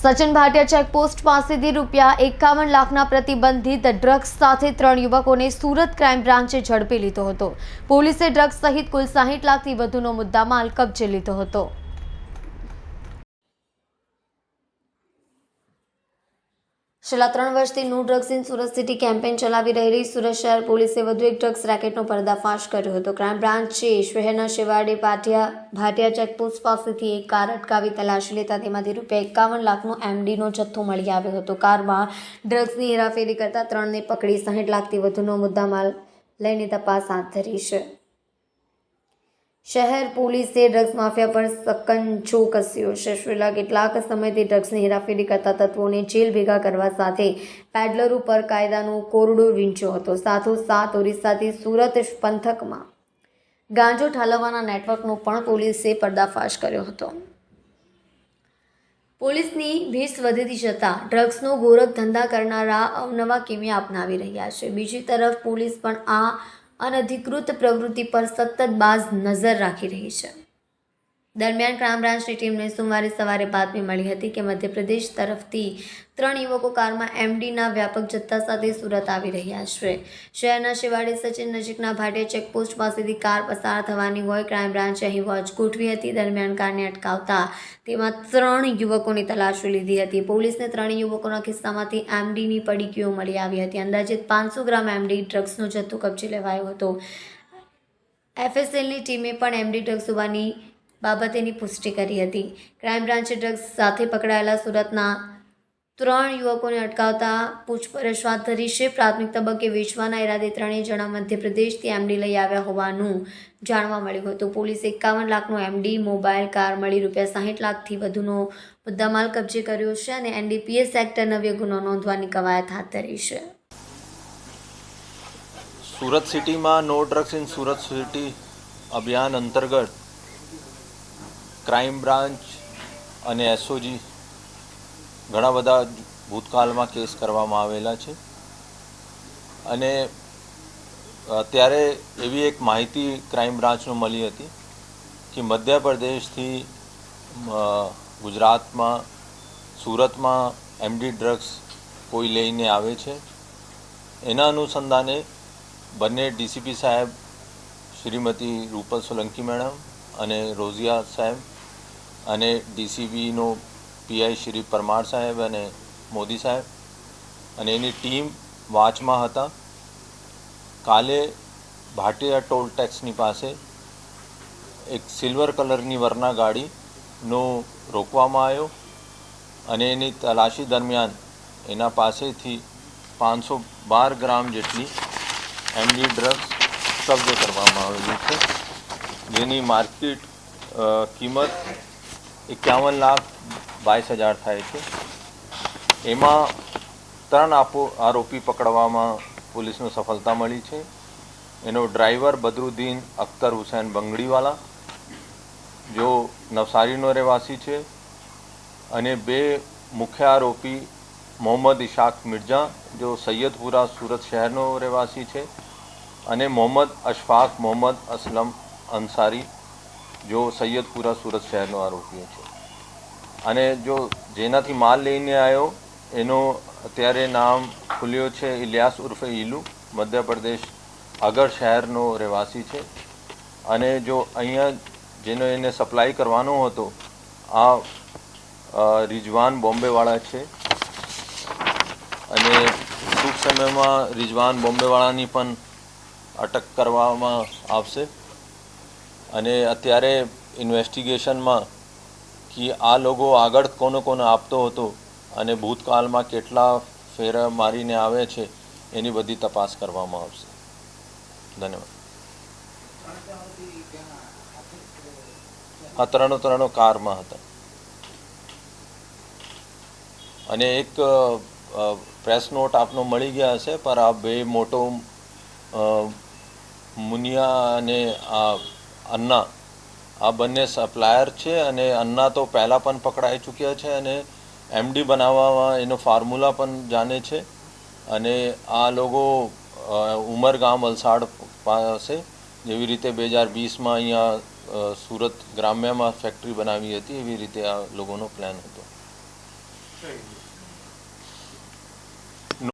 Sachin Bhatia checkpost પાસેથી ₹51 લાખના પ્રતિબંધિત ડ્રગ્સ સાથે 3 યુવકોને સુરત ક્રાઇમ બ્રાન્ચે ઝડપી લીધો હતો। પોલીસે ડ્રગ્સ સહિત કુલ 60 લાખથી વધુનો મુદ્દામાલ કબજે લીધો હતો। છેલ્લા 3 વર્ષથી no drugs in Surat city campaign ચલાવી રહેલી સુરત શહેર પોલીસે વધુ એક ડ્રગ્સ રેકેટનો પર્દાફાશ કર્યો હતો। ક્રાઇમ બ્રાન્ચે શહેરના શેવાડે ભાટિયા ચેકપોસ્ટ પાસેથી એક કાર અટકાવી તલાશી લેતા તેમાંથી ₹51 લાખનો એમડીનો જથ્થો મળી આવ્યો હતો। કારમાં ડ્રગ્સની હેરાફેરી કરતા 3ને પકડી 60 લાખથી વધુનો મુદ્દામાલ લઈને તપાસ હાથ ધરી છે। શહેર પોલીસે ડ્રગ્સ માફિયા પર સકંજો કસ્યો છે। છેલ્લા કેટલાક સમયથી ડ્રગ્સની હેરાફેરી કરતા તત્વોને જેલ ભેગા કરવા સાથે પેડલરો પર કાયદાનો કોરડો વીંચ્યો હતો। સાથોસાથ ઓરિસ્સાથી સુરત પંથકમાં ગાંજો ઠાલવવાના નેટવર્કનો પણ પોલીસે પર્દાફાશ કર્યો હતો। પોલીસની ભીસ વધતી જતાં ડ્રગ્સનો ગોરખ ધંધા કરનારા અવનવા કિમિયા અપનાવી રહ્યા છે। બીજી તરફ પોલીસ પણ આ અનધિકૃત પ્રવૃત્તિ પર સતત બાજ નજર રાખી રહી છે। દરમિયાન ક્રાઇમ બ્રાન્ચની ટીમને સોમવારે સવારે બાતમી મળી હતી કે મધ્યપ્રદેશ તરફથી 3 યુવકો કારમાં એમડીના વ્યાપક જથ્થા સાથે સુરત આવી રહ્યા છે। શહેરના શેવાડે સચિન નજીકના ભાટિયા ચેકપોસ્ટ પાસેથી કાર પસાર થવાની હોય ક્રાઇમ બ્રાન્ચે અહીં વોચ ગોઠવી હતી। દરમિયાન કારને અટકાવતા તેમાં 3 યુવકોની તલાશી લીધી હતી। પોલીસને 3 યુવકોના ખિસ્સામાંથી એમડીની પડીકીઓ મળી આવી હતી। અંદાજિત 500 ગ્રામ એમડી ડ્રગ્સનો જથ્થો કબજે લેવાયો હતો। એફએસએલની ટીમે પણ એમડી ડ્રગ્સ હોવાની બાબતેની પુષ્ટિ કરી હતી। ક્રાઇમ બ્રાન્ચે ડ્રગ્સ સાથે પકડાયેલા સુરતના 3 યુવકોને અટકાવતા પૂછપરછ હાથ ધરી છે। પ્રાથમિક તબક્કે વેચવાના ઈરાદે 3 જણા મધ્યપ્રદેશથી એમડી લઈ આવ્યા હોવાનું જાણવા મળ્યું હતું। પોલીસે 51 લાખનો એમડી, મોબાઈલ, કાર મળી ₹60 લાખથી વધુનો મુદ્દામાલ કબજે કર્યો છે અને એનડીપીએસ એક્ટ નવ્ય ગુનો નોંધવાની કવાયત હાથ ધરી છે। સુરત સિટીમાં no drugs in Surat city અભિયાન અંતર્ગત ક્રાઇમ બ્રાન્ચ અને એસઓજી ઘણા બધા ભૂતકાળમાં કેસ કરવામાં આવેલા છે અને ત્યારે એવી એક માહિતી ક્રાઇમ બ્રાન્ચનો મળી હતી કે મધ્યપ્રદેશથી ગુજરાતમાં સુરતમાં એમડી ડ્રગ્સ કોઈ લઈને આવે છે। એના અનુસંધાને બંને ડીસીપી સાહેબ શ્રીમતી રૂપલ સોલંકી મેડમ અને રોઝિયા સાહેબ અને ડીસીબીનો પીઆઈ શ્રી પરમાર સાહેબ અને મોદી સાહેબ અને એની ટીમ વાચમાં હતા। કાલે ભાટિયા ટોલ ટેક્સની પાસે એક સિલ્વર કલરની વરના ગાડીનો રોકવામાં આવ્યો અને એની તલાશી દરમિયાન એના પાસેથી 512 ગ્રામ જેટલી એમડી ડ્રગ્સ કબજે કરવામાં આવેલી છે, જેની માર્કેટ કિંમત 51,22,000 થાય છે। એમાં 3 આરોપી પકડવામાં પોલીસને સફળતા મળી છે। એનો ડ્રાઈવર બદરુદ્દીન અખ્તર હુસૈન બંગડીવાલા જો નવસારીનો રહેવાસી છે અને 2 મુખ્ય આરોપી મોહમ્મદ ઇશાક મિર્જા જો સૈયદપુરા સુરત શહેરનો રહેવાસી છે અને મોહમ્મદ અશફાક મોહમ્મદ અસલમ અંસારી જો સૈયદપુરા સુરત શહેરનો આરોપી છે અને જો જેનાથી માલ લઈને આવ્યો એનો અત્યારે નામ ખુલ્યો છે ઇલિયાસ ઉર્ફે ઈલુ, મધ્યપ્રદેશ અગર શહેરનો રહેવાસી છે અને જો અહીંયા જેનો એને સપ્લાય કરવાનો હતો આ રિજવાન બોમ્બેવાળા છે અને ટૂંક સમયમાં રિજવાન બોમ્બેવાળાની પણ અટક કરવામાં આવશે અને અત્યારે ઇન્વેસ્ટિગેશનમાં કે આ લોકો આગળ કોને આપતો હતો અને ભૂતકાળમાં કેટલા ફેરા મારીને આવે છે એની બધી તપાસ કરવામાં આવશે। ધન્યવાદ। હા, ત્રણો કારમાં હતા અને એક પ્રેસ નોટ આપનો મળી ગયા હશે પર આ 2 મોટો મુનિયા અને આ અન્ના આ બંને સપ્લાયર છે અને અન્ના તો પહેલાં પણ પકડાઈ ચૂક્યા છે અને એમડી બનાવવામાં એનો ફોર્મ્યુલા પણ જાણે છે અને આ લોકો ઉમરગામ વલસાડ પાસે જેવી રીતે 2020માં અહીંયા સુરત ગ્રામ્યમાં ફેક્ટરી બનાવી હતી એવી રીતે આ લોકોનો પ્લાન હતો। કઈ